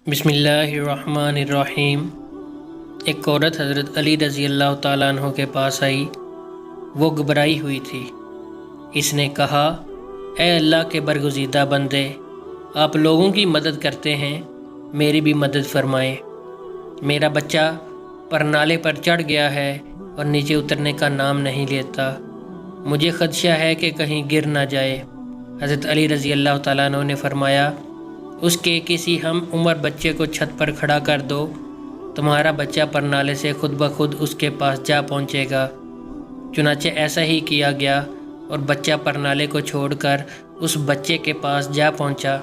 بسم اللہ الرحمن الرحیم۔ ایک عورت حضرت علی رضی اللہ تعالیٰ عنہ کے پاس آئی۔ وہ گھبرائی ہوئی تھی۔ اس نے کہا، اے اللہ کے برگزیدہ بندے، آپ لوگوں کی مدد کرتے ہیں، میری بھی مدد فرمائیں۔ میرا بچہ پرنالے پر چڑھ گیا ہے اور نیچے اترنے کا نام نہیں لیتا۔ مجھے خدشہ ہے کہ کہیں گر نہ جائے۔ حضرت علی رضی اللہ تعالیٰ عنہ نے فرمایا، اس کے کسی ہم عمر بچے کو چھت پر کھڑا کر دو، تمہارا بچہ پرنالے سے خود بخود اس کے پاس جا پہنچے گا۔ چنانچہ ایسا ہی کیا گیا اور بچہ پرنالے کو چھوڑ کر اس بچے کے پاس جا پہنچا۔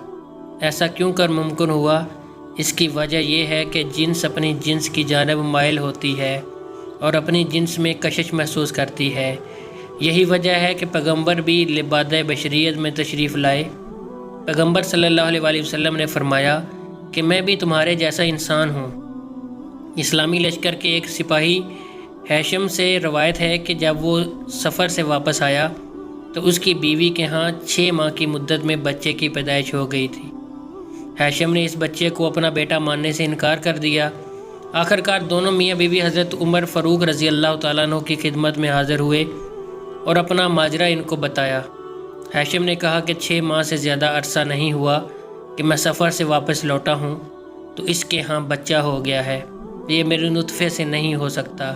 ایسا کیوں کر ممکن ہوا؟ اس کی وجہ یہ ہے کہ جنس اپنی جنس کی جانب مائل ہوتی ہے اور اپنی جنس میں کشش محسوس کرتی ہے۔ یہی وجہ ہے کہ پیغمبر بھی لبادہ بشریت میں تشریف لائے۔ پیغمبر صلی اللہ علیہ وآلہ وسلم نے فرمایا کہ میں بھی تمہارے جیسا انسان ہوں۔ اسلامی لشکر کے ایک سپاہی ہیشم سے روایت ہے کہ جب وہ سفر سے واپس آیا تو اس کی بیوی کے ہاں 6 ماہ کی مدت میں بچے کی پیدائش ہو گئی تھی۔ ہیشم نے اس بچے کو اپنا بیٹا ماننے سے انکار کر دیا۔ آخرکار دونوں میاں بیوی حضرت عمر فاروق رضی اللہ تعالیٰ عنہ کی خدمت میں حاضر ہوئے اور اپنا ماجرا ان کو بتایا۔ ہیشم نے کہا کہ 6 ماہ سے زیادہ عرصہ نہیں ہوا کہ میں سفر سے واپس لوٹا ہوں تو اس کے ہاں بچہ ہو گیا ہے، یہ میرے نطفے سے نہیں ہو سکتا۔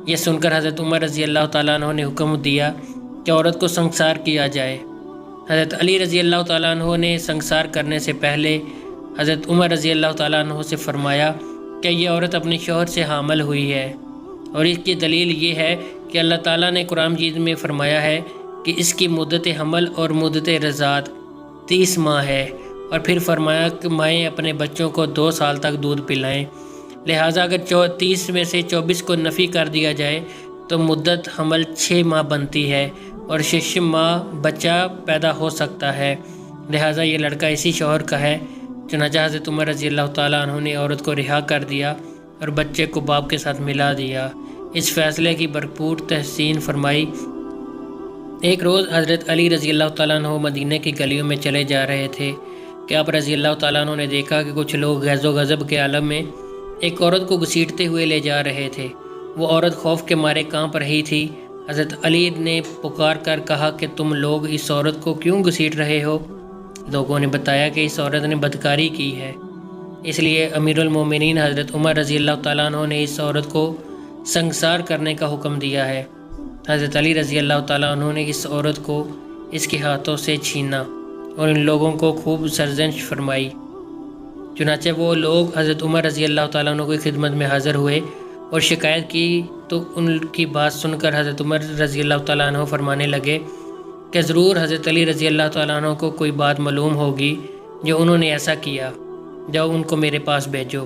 یہ سن کر حضرت عمر رضی اللہ تعالیٰ عنہ نے حکم دیا کہ عورت کو سنگسار کیا جائے۔ حضرت علی رضی اللہ تعالیٰ عنہ نے سنگسار کرنے سے پہلے حضرت عمر رضی اللہ تعالیٰ عنہ سے فرمایا کہ یہ عورت اپنے شوہر سے حامل ہوئی ہے، اور اس کی دلیل یہ ہے کہ اللہ تعالیٰ نے قرآن مجید میں فرمایا ہے کہ اس کی مدت حمل اور مدت رضاعت 30 ماہ ہے، اور پھر فرمایا کہ مائیں اپنے بچوں کو 2 سال تک دودھ پلائیں۔ لہٰذا اگر 30 میں سے 24 کو نفی کر دیا جائے تو مدت حمل 6 ماہ بنتی ہے اور 6 ماہ بچہ پیدا ہو سکتا ہے۔ لہٰذا یہ لڑکا اسی شوہر کا ہے۔ چنانچہ حضرت عمر رضی اللہ تعالیٰ عنہ نے عورت کو رہا کر دیا اور بچے کو باپ کے ساتھ ملا دیا۔ اس فیصلے کی بھرپور تحسین فرمائی۔ ایک روز حضرت علی رضی اللہ تعالیٰ عنہ مدینہ کی گلیوں میں چلے جا رہے تھے کہ آپ رضی اللہ تعالیٰ عنہ نے دیکھا کہ کچھ لوگ غیظ و غضب کے عالم میں ایک عورت کو گھسیٹتے ہوئے لے جا رہے تھے۔ وہ عورت خوف کے مارے کانپ رہی تھی۔ حضرت علی نے پکار کر کہا کہ تم لوگ اس عورت کو کیوں گھسیٹ رہے ہو؟ لوگوں نے بتایا کہ اس عورت نے بدکاری کی ہے، اس لیے امیر المومنین حضرت عمر رضی اللہ تعالیٰ عنہ نے اس عورت کو سنگسار کرنے کا حکم دیا ہے۔ حضرت علی رضی اللہ تعالیٰ عنہ نے اس عورت کو اس کے ہاتھوں سے چھینا اور ان لوگوں کو خوب سرزنش فرمائی۔ چنانچہ وہ لوگ حضرت عمر رضی اللہ تعالیٰ عنہ کی خدمت میں حاضر ہوئے اور شکایت کی تو ان کی بات سن کر حضرت عمر رضی اللہ تعالیٰ عنہ فرمانے لگے کہ ضرور حضرت علی رضی اللہ تعالیٰ عنہ کو کوئی بات معلوم ہوگی جو انہوں نے ایسا کیا، جاؤ ان کو میرے پاس بھیجو۔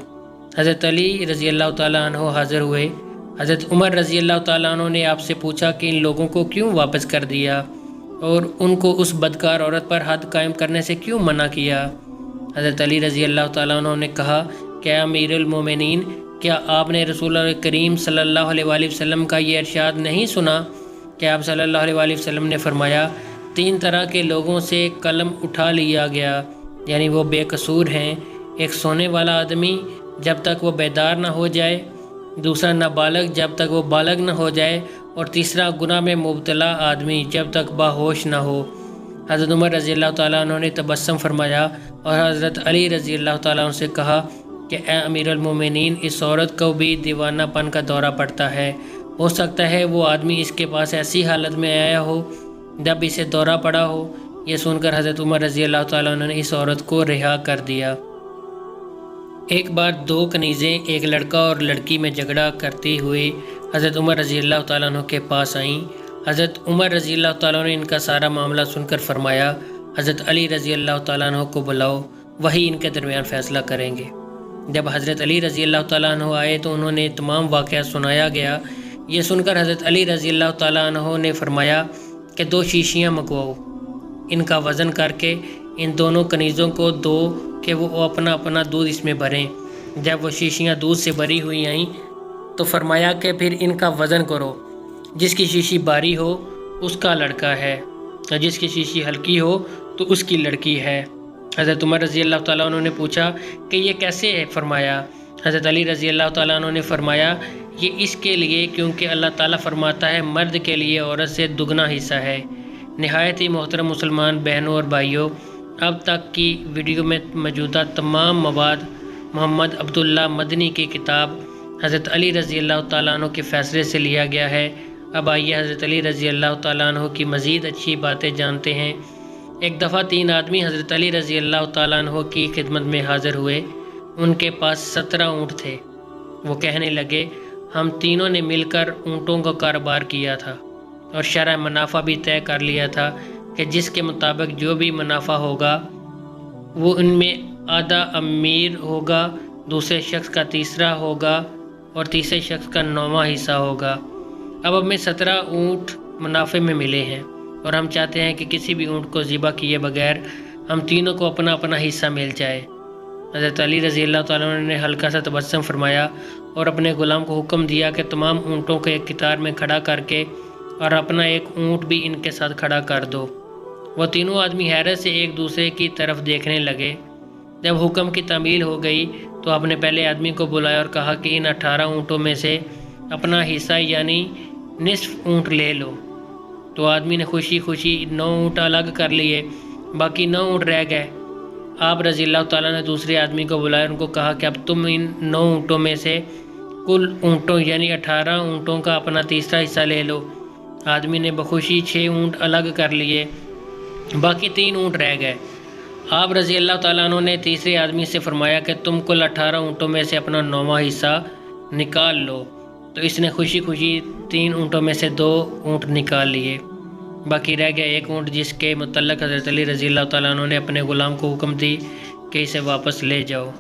حضرت علی رضی اللہ تعالیٰ عنہ حاضر ہوئے۔ حضرت عمر رضی اللہ تعالیٰ عنہ نے آپ سے پوچھا کہ ان لوگوں کو کیوں واپس کر دیا اور ان کو اس بدکار عورت پر حد قائم کرنے سے کیوں منع کیا؟ حضرت علی رضی اللہ تعالیٰ عنہ نے کہا کہ امیر المومنین، کیا آپ نے رسول اللہ کریم صلی اللہ علیہ وآلہ وسلم کا یہ ارشاد نہیں سنا کہ آپ صلی اللہ علیہ وآلہ وسلم نے فرمایا 3 طرح کے لوگوں سے قلم اٹھا لیا گیا، یعنی وہ بے قصور ہیں۔ ایک سونے والا آدمی جب تک وہ بیدار نہ ہو جائے، دوسرا نابالغ جب تک وہ بالغ نہ ہو جائے، اور تیسرا گناہ میں مبتلا آدمی جب تک باہوش نہ ہو۔ حضرت عمر رضی اللہ تعالیٰ عنہ نے تبسم فرمایا اور حضرت علی رضی اللہ تعالیٰ عنہ سے کہا کہ اے امیر المومنین، اس عورت کو بھی دیوانہ پن کا دورہ پڑتا ہے، ہو سکتا ہے وہ آدمی اس کے پاس ایسی حالت میں آیا ہو جب اسے دورہ پڑا ہو۔ یہ سن کر حضرت عمر رضی اللہ تعالیٰ عنہ نے اس عورت کو رہا کر دیا۔ ایک بار 2 کنیزیں ایک لڑکا اور لڑکی میں جھگڑا کرتی ہوئی حضرت عمر رضی اللہ تعالیٰ عنہ کے پاس آئیں۔ حضرت عمر رضی اللہ تعالیٰ عنہ نے ان کا سارا معاملہ سن کر فرمایا، حضرت علی رضی اللہ تعالیٰ عنہ کو بلاؤ، وہی ان کے درمیان فیصلہ کریں گے۔ جب حضرت علی رضی اللہ تعالیٰ عنہ آئے تو انہوں نے تمام واقعہ سنایا گیا۔ یہ سن کر حضرت علی رضی اللہ تعالیٰ عنہ نے فرمایا کہ 2 شیشیاں منگواؤ، ان کا وزن کر کے ان دونوں کنیزوں کو دو کہ وہ اپنا اپنا دودھ اس میں بھریں۔ جب وہ شیشیاں دودھ سے بھری ہوئی آئیں تو فرمایا کہ پھر ان کا وزن کرو، جس کی شیشی بھاری ہو اس کا لڑکا ہے اور جس کی شیشی ہلکی ہو تو اس کی لڑکی ہے۔ حضرت عمر رضی اللہ تعالیٰ عنہ نے پوچھا کہ یہ کیسے ہے؟ فرمایا حضرت علی رضی اللہ تعالیٰ عنہ نے فرمایا یہ اس کے لیے کیونکہ اللہ تعالیٰ فرماتا ہے مرد کے لیے عورت سے دگنا حصہ ہے۔ نہایت ہی محترم مسلمان بہنوں اور بھائیوں، اب تک کی ویڈیو میں موجودہ تمام مواد محمد عبداللہ مدنی کی کتاب حضرت علی رضی اللہ تعالیٰ عنہ کے فیصلے سے لیا گیا ہے۔ اب آئیے حضرت علی رضی اللہ تعالیٰ عنہ کی مزید اچھی باتیں جانتے ہیں۔ ایک دفعہ 3 آدمی حضرت علی رضی اللہ تعالیٰ عنہ کی خدمت میں حاضر ہوئے۔ ان کے پاس 17 اونٹ تھے۔ وہ کہنے لگے ہم تینوں نے مل کر اونٹوں کا کاروبار کیا تھا اور شرح منافع بھی طے کر لیا تھا کہ جس کے مطابق جو بھی منافع ہوگا وہ ان میں آدھا امیر ہوگا، دوسرے شخص کا تیسرا ہوگا اور تیسرے شخص کا 9واں حصہ ہوگا۔ اب ہمیں 17 اونٹ منافع میں ملے ہیں اور ہم چاہتے ہیں کہ کسی بھی اونٹ کو ذبح کیے بغیر ہم تینوں کو اپنا اپنا حصہ مل جائے۔ حضرت علی رضی اللہ تعالیٰ عنہ نے ہلکا سا تبسم فرمایا اور اپنے غلام کو حکم دیا کہ تمام اونٹوں کو ایک قطار میں کھڑا کر کے اور اپنا ایک اونٹ بھی ان کے ساتھ کھڑا کر دو۔ وہ تینوں آدمی حیرت سے ایک دوسرے کی طرف دیکھنے لگے۔ جب حکم کی تعمیل ہو گئی تو آپ نے پہلے آدمی کو بلایا اور کہا کہ ان 18 اونٹوں میں سے اپنا حصہ یعنی نصف اونٹ لے لو۔ تو آدمی نے خوشی خوشی 9 اونٹ الگ کر لیے، باقی 9 اونٹ رہ گئے۔ آپ رضی اللہ تعالیٰ نے دوسرے آدمی کو بلایا اور ان کو کہا کہ اب تم ان 9 اونٹوں میں سے کل اونٹوں یعنی 18 اونٹوں کا اپنا تیسرا حصہ لے لو۔ آدمی نے بخوشی 6 اونٹ الگ کر لیے، باقی 3 اونٹ رہ گئے۔ آپ رضی اللہ تعالیٰ عنہ نے تیسرے آدمی سے فرمایا کہ تم کل 18 اونٹوں میں سے اپنا 9واں حصہ نکال لو۔ تو اس نے خوشی خوشی 3 اونٹوں میں سے 2 اونٹ نکال لیے، باقی رہ گیا 1 اونٹ جس کے متعلق حضرت علی رضی اللہ تعالیٰ عنہ نے اپنے غلام کو حکم دی کہ اسے واپس لے جاؤ۔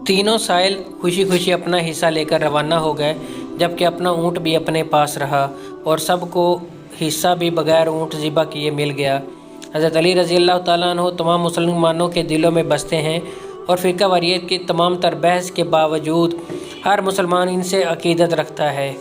تینوں سائل خوشی خوشی اپنا حصہ لے کر روانہ ہو گئے، جبکہ اپنا اونٹ بھی اپنے پاس رہا اور سب کو حصہ بھی بغیر اونٹ ذبح کیے مل گیا۔ حضرت علی رضی اللہ تعالیٰ عنہ تمام مسلمانوں کے دلوں میں بستے ہیں اور فرقہ واریت کی تمام تر بحث کے باوجود ہر مسلمان ان سے عقیدت رکھتا ہے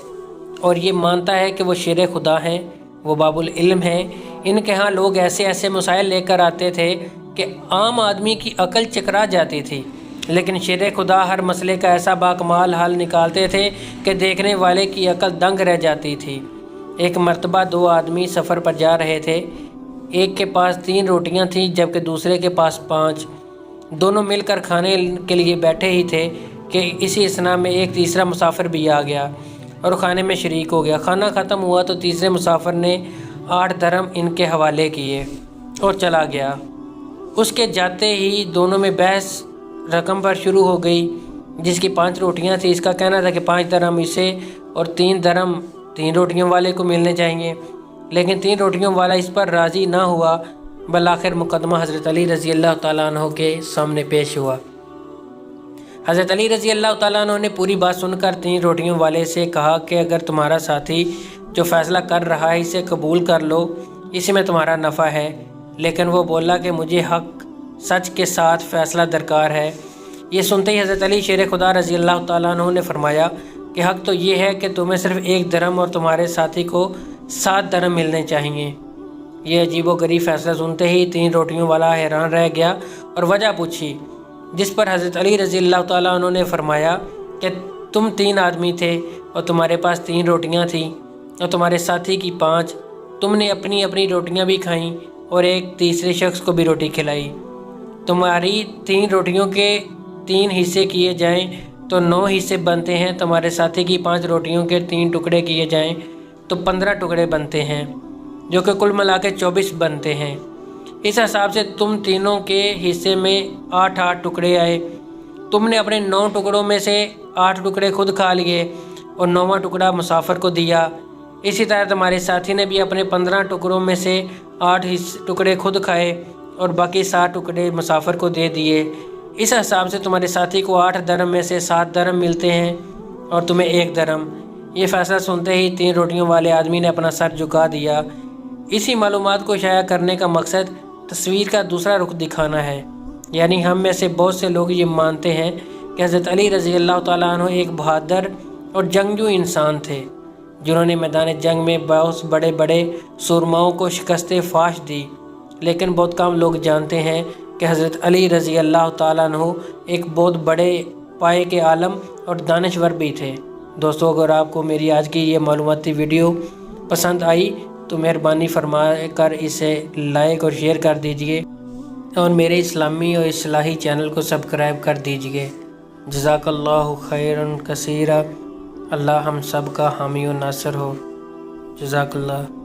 اور یہ مانتا ہے کہ وہ شیر خدا ہیں، وہ باب العلم ہیں۔ ان کے ہاں لوگ ایسے ایسے مسائل لے کر آتے تھے کہ عام آدمی کی عقل چکرا جاتی تھی، لیکن شیر خدا ہر مسئلے کا ایسا باکمال حل نکالتے تھے کہ دیکھنے والے کی عقل دنگ رہ جاتی تھی۔ ایک مرتبہ 2 آدمی سفر پر جا رہے تھے۔ ایک کے پاس 3 روٹیاں تھیں جبکہ دوسرے کے پاس 5۔ دونوں مل کر کھانے کے لیے بیٹھے ہی تھے کہ اسی اثناء میں ایک تیسرا مسافر بھی آ گیا اور کھانے میں شریک ہو گیا۔ کھانا ختم ہوا تو تیسرے مسافر نے 8 درہم ان کے حوالے کیے اور چلا گیا۔ اس کے جاتے ہی دونوں میں بحث رقم پر شروع ہو گئی۔ جس کی 5 روٹیاں تھیں اس کا کہنا تھا کہ 5 درہم اسے اور 3 درہم 3 روٹیوں والے کو ملنے چاہیے، لیکن 3 روٹیوں والا اس پر راضی نہ ہوا۔ بالآخر مقدمہ حضرت علی رضی اللہ تعالیٰ عنہ کے سامنے پیش ہوا۔ حضرت علی رضی اللہ تعالیٰ عنہ نے پوری بات سن کر 3 روٹیوں والے سے کہا کہ اگر تمہارا ساتھی جو فیصلہ کر رہا ہے اسے قبول کر لو، اسی میں تمہارا نفع ہے۔ لیکن وہ بولا کہ مجھے حق سچ کے ساتھ فیصلہ درکار ہے۔ یہ سنتے ہی حضرت علی شیر خدا رضی اللہ تعالیٰ عنہ نے فرمایا کہ حق تو یہ ہے کہ تمہیں صرف 1 درہم اور تمہارے ساتھی کو 7 درہم ملنے چاہیے۔ یہ عجیب و غریب فیصلہ سنتے ہی 3 روٹیوں والا حیران رہ گیا اور وجہ پوچھی، جس پر حضرت علی رضی اللہ تعالیٰ عنہ نے فرمایا کہ تم 3 آدمی تھے اور تمہارے پاس 3 روٹیاں تھیں اور تمہارے ساتھی کی 5۔ تم نے اپنی اپنی روٹیاں بھی کھائیں اور ایک تیسرے شخص کو بھی روٹی کھلائی۔ تمہاری 3 روٹیوں کے 3 حصے کیے جائیں تو 9 حصے بنتے ہیں، تمہارے ساتھی کی 5 روٹیوں کے 3 ٹکڑے کیے جائیں تو 15 ٹکڑے بنتے ہیں، جو کہ کل ملا کے 24 بنتے ہیں۔ اس حساب سے تم تینوں کے حصے میں 8 ٹکڑے آئے۔ تم نے اپنے 9 ٹکڑوں میں سے 8 ٹکڑے خود کھا لیے اور 9واں ٹکڑا مسافر کو دیا۔ اسی طرح تمہارے ساتھی نے بھی اپنے 15 ٹکڑوں میں سے 8 ٹکڑے خود کھائے اور باقی 7 ٹکڑے مسافر کو دے دیے۔ اس حساب سے تمہارے ساتھی کو 8 درہم میں سے 7 درہم ملتے ہیں اور تمہیں 1 درہم۔ یہ فیصلہ سنتے ہی 3 روٹیوں والے آدمی نے اپنا سر جھکا دیا۔ اسی معلومات کو شائع کرنے کا مقصد تصویر کا دوسرا رخ دکھانا ہے، یعنی ہم میں سے بہت سے لوگ یہ مانتے ہیں کہ حضرت علی رضی اللہ تعالیٰ عنہ ایک بہادر اور جنگجو انسان تھے، جنہوں نے میدان جنگ میں بہت بڑے بڑے سورماؤں کو شکست فاش دی، لیکن بہت کم لوگ جانتے ہیں کہ حضرت علی رضی اللہ تعالیٰ عنہ ایک بہت بڑے پائے کے عالم اور دانشور بھی تھے۔ دوستو، اگر آپ کو میری آج کی یہ معلوماتی ویڈیو پسند آئی تو مہربانی فرما کر اسے لائک اور شیئر کر دیجئے اور میرے اسلامی اور اصلاحی چینل کو سبسکرائب کر دیجئے۔ جزاک اللہ خیرا کثیرا۔ اللہ ہم سب کا حامی و ناصر ہو۔ جزاک اللہ۔